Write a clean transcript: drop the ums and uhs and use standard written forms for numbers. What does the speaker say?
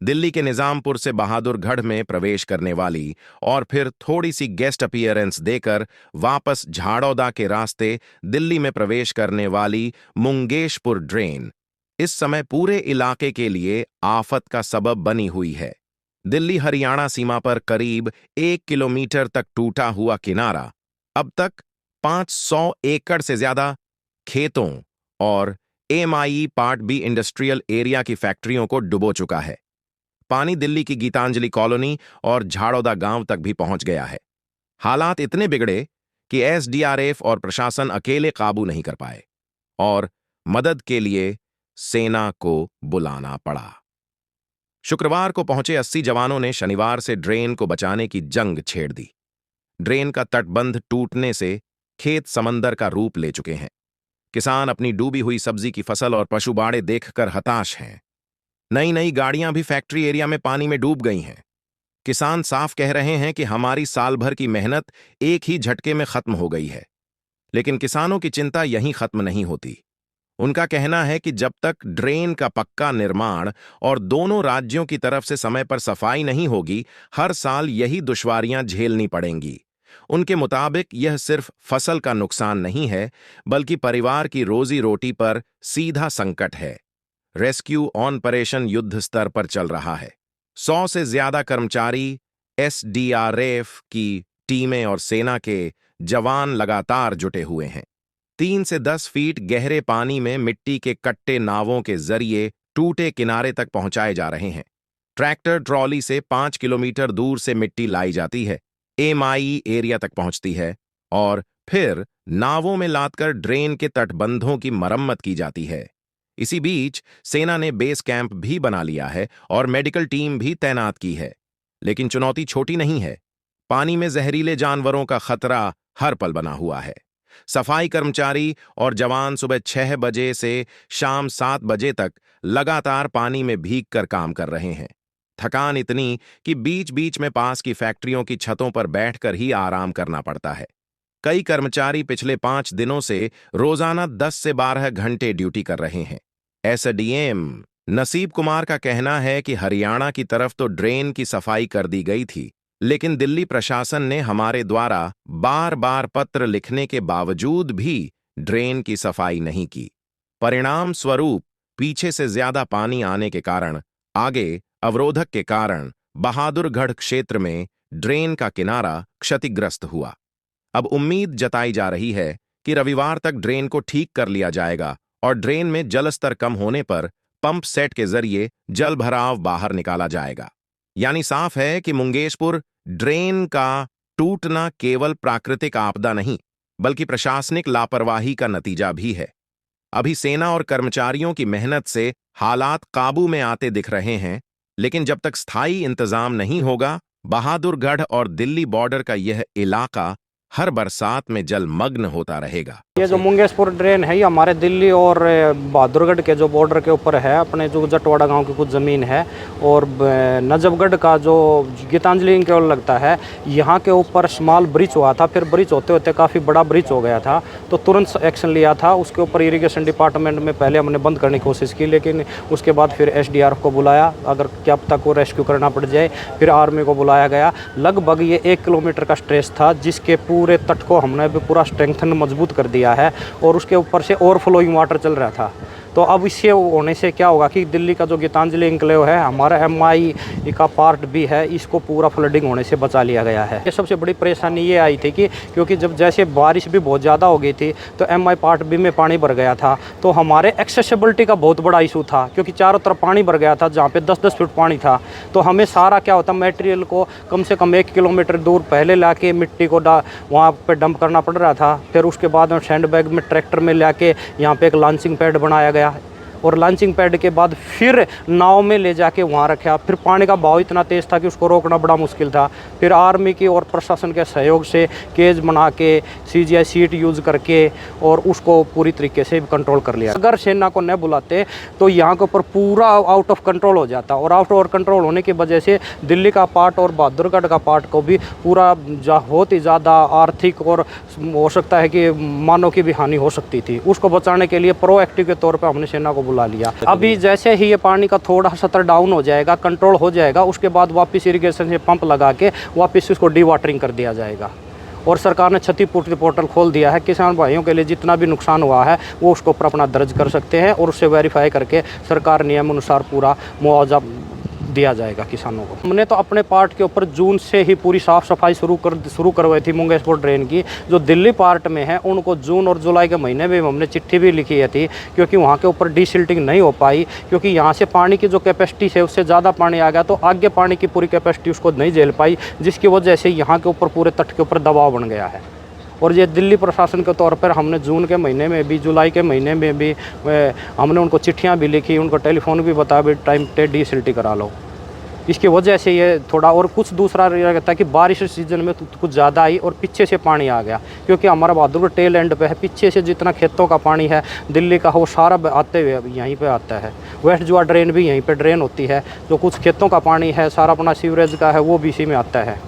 दिल्ली के निजामपुर से बहादुरगढ़ में प्रवेश करने वाली और फिर थोड़ी सी गेस्ट अपीयरेंस देकर वापस झाड़ौदा के रास्ते दिल्ली में प्रवेश करने वाली मुंगेशपुर ड्रेन इस समय पूरे इलाके के लिए आफत का सबब बनी हुई है। दिल्ली हरियाणा सीमा पर करीब 1 किलोमीटर तक टूटा हुआ किनारा अब तक 500 एकड़ से ज्यादा खेतों और MIE part B industrial area की फैक्ट्रियों को डुबो चुका है। पानी दिल्ली की गीतांजलि कॉलोनी और झाड़ौदा गांव तक भी पहुंच गया है। हालात इतने बिगड़े कि SDRF और प्रशासन अकेले काबू नहीं कर पाए और मदद के लिए सेना को बुलाना पड़ा। शुक्रवार को पहुंचे 80 जवानों ने शनिवार से ड्रेन को बचाने की जंग छेड़ दी। ड्रेन का तटबंध टूटने से खेत समंदर का रूप ले चुके हैं। किसान अपनी डूबी हुई सब्जी की फसल और पशु बाड़े देखकर हताश हैं। नई नई गाड़ियां भी फैक्ट्री एरिया में पानी में डूब गई हैं। किसान साफ कह रहे हैं कि हमारी साल भर की मेहनत एक ही झटके में खत्म हो गई है। लेकिन किसानों की चिंता यहीं खत्म नहीं होती। उनका कहना है कि जब तक ड्रेन का पक्का निर्माण और दोनों राज्यों की तरफ से समय पर सफाई नहीं होगी, हर साल यही दुश्वारियां झेलनी पड़ेंगी। उनके मुताबिक यह सिर्फ फसल का नुकसान नहीं है, बल्कि परिवार की रोजी रोटी पर सीधा संकट है। रेस्क्यू ऑपरेशन युद्ध स्तर पर चल रहा है। 100 से ज्यादा कर्मचारी, SDRF की टीमें और सेना के जवान लगातार जुटे हुए हैं। 3 से 10 फीट गहरे पानी में मिट्टी के कट्टे नावों के जरिए टूटे किनारे तक पहुंचाए जा रहे हैं। ट्रैक्टर ट्रॉली से 5 किलोमीटर दूर से मिट्टी लाई जाती है, MIE एरिया तक पहुंचती है और फिर नावों में लादकर ड्रेन के तटबंधों की मरम्मत की जाती है। इसी बीच सेना ने बेस कैंप भी बना लिया है और मेडिकल टीम भी तैनात की है। लेकिन चुनौती छोटी नहीं है। पानी में जहरीले जानवरों का खतरा हर पल बना हुआ है। सफाई कर्मचारी और जवान सुबह 6 बजे से शाम 7 बजे तक लगातार पानी में भीगकर काम कर रहे हैं। थकान इतनी कि बीच बीच में पास की फैक्ट्रियों की छतों पर बैठकर ही आराम करना पड़ता है। कई कर्मचारी पिछले 5 दिनों से रोजाना 10 से 12 घंटे ड्यूटी कर रहे हैं। SDM नसीब कुमार का कहना है कि हरियाणा की तरफ तो ड्रेन की सफाई कर दी गई थी, लेकिन दिल्ली प्रशासन ने हमारे द्वारा बार बार पत्र लिखने के बावजूद भी ड्रेन की सफाई नहीं की। परिणाम स्वरूप पीछे से ज्यादा पानी आने के कारण, आगे अवरोधक के कारण बहादुरगढ़ क्षेत्र में ड्रेन का किनारा क्षतिग्रस्त हुआ। अब उम्मीद जताई जा रही है कि रविवार तक ड्रेन को ठीक कर लिया जाएगा और ड्रेन में जलस्तर कम होने पर पंप सेट के जरिए जल भराव बाहर निकाला जाएगा। यानी साफ है कि मुंगेशपुर ड्रेन का टूटना केवल प्राकृतिक आपदा नहीं, बल्कि प्रशासनिक लापरवाही का नतीजा भी है। अभी सेना और कर्मचारियों की मेहनत से हालात काबू में आते दिख रहे हैं, लेकिन जब तक स्थायी इंतजाम नहीं होगा, बहादुरगढ़ और दिल्ली बॉर्डर का यह इलाका हर बरसात में जलमग्न होता रहेगा। ये जो मुंगेशपुर ड्रेन है, ये हमारे दिल्ली और बहादुरगढ़ के जो बॉर्डर के ऊपर है। अपने जो जटवाड़ा गांव की कुछ ज़मीन है और नजफगढ़ का जो गीतांजलि के लगता है, यहाँ के ऊपर स्मॉल ब्रिज हुआ था। फिर ब्रिज होते होते काफ़ी बड़ा ब्रिज हो गया था, तो तुरंत एक्शन लिया था। उसके ऊपर इरिगेशन डिपार्टमेंट में पहले हमने बंद करने की कोशिश की, लेकिन उसके बाद फिर SDRF को बुलाया, अगर क्या तक वो रेस्क्यू करना पड़ जाए। फिर आर्मी को बुलाया गया। लगभग ये 1 किलोमीटर का स्ट्रेच था, जिसके पूरे तट को हमने भी पूरा स्ट्रेंथन मजबूत कर दिया है और उसके ऊपर से ओवरफ्लोइंग वाटर चल रहा था। तो अब इससे होने से क्या होगा कि दिल्ली का जो गीतांजलि एन्क्लेव है, हमारा MIE का पार्ट भी है, इसको पूरा फ्लडिंग होने से बचा लिया गया है। ये सबसे बड़ी परेशानी ये आई थी कि क्योंकि जब जैसे बारिश भी बहुत ज़्यादा हो गई थी, तो MIE पार्ट बी में पानी भर गया था। तो हमारे एक्सेसिबिलिटी का बहुत बड़ा इशू था, क्योंकि चारों तरफ पानी भर गया था, जहाँ पे 10-10 फीट पानी था। तो हमें सारा क्या होता, मटेरियल को कम से कम 1 किलोमीटर दूर पहले ला के मिट्टी को वहाँ पर डंप करना पड़ रहा था। फिर उसके बाद में सैंड बैग में ट्रैक्टर में ला के यहाँ पर एक लॉन्चिंग पैड बनाया गया और लॉन्चिंग पैड के बाद फिर नाव में ले जाके वहाँ रखा। फिर पानी का बहाव इतना तेज़ था कि उसको रोकना बड़ा मुश्किल था। फिर आर्मी की और प्रशासन के सहयोग से केज बना के CGI सीट यूज़ करके और उसको पूरी तरीके से कंट्रोल कर लिया। अगर सेना को न बुलाते तो यहाँ के ऊपर पूरा आउट ऑफ कंट्रोल हो जाता, और आउट ऑफ कंट्रोल होने की वजह से दिल्ली का पार्ट और बहादुरगढ़ का पार्ट को भी पूरा बहुत ही ज़्यादा आर्थिक और हो सकता है कि मानव की भी हानि हो सकती थी। उसको बचाने के लिए प्रोएक्टिव के तौर पर हमने सेना को बुला लिया। अभी जैसे ही ये पानी का थोड़ा सतर डाउन हो जाएगा, कंट्रोल हो जाएगा, उसके बाद वापस इरिगेशन से पंप लगा के वापस इसको डी वाटरिंग कर दिया जाएगा। और सरकार ने क्षतिपूर्ति पोर्टल खोल दिया है, किसान भाइयों के लिए जितना भी नुकसान हुआ है वो उसको ऊपर अपना दर्ज कर सकते हैं और उससे वेरीफाई करके सरकार नियम अनुसार पूरा मुआवजा दिया जाएगा किसानों को। हमने तो अपने पार्ट के ऊपर जून से ही पूरी साफ़ सफाई शुरू करवाई थी मुंगेशपुर ड्रेन की। जो दिल्ली पार्ट में है उनको जून और जुलाई के महीने में हमने चिट्ठी भी लिखी है थी, क्योंकि वहाँ के ऊपर डीसिल्टिंग नहीं हो पाई, क्योंकि यहाँ से पानी की जो कैपेसिटी है उससे ज़्यादा पानी आ गया, तो आगे पानी की पूरी कैपेसिटी उसको नहीं झेल पाई, जिसकी वजह से यहाँ के ऊपर पूरे तट के ऊपर दबाव बन गया है। और ये दिल्ली प्रशासन के तौर पर हमने जून के महीने में भी, जुलाई के महीने में भी हमने उनको चिट्ठियाँ भी लिखी, उनको टेलीफोन भी बताया भी टाइम पे डीसिल्टी करा लो। इसकी वजह से ये थोड़ा और कुछ दूसरा रहता है कि बारिश सीजन में कुछ ज़्यादा आई और पीछे से पानी आ गया, क्योंकि हमारा बहादुरगढ़ टेल एंड पे है, पीछे से जितना खेतों का पानी है दिल्ली का वो सारा आते हुए यहीं पे आता है। वेस्ट जुआ ड्रेन भी यहीं पे ड्रेन होती है, जो कुछ खेतों का पानी है सारा अपना सीवरेज का है वो भी इसी में आता है।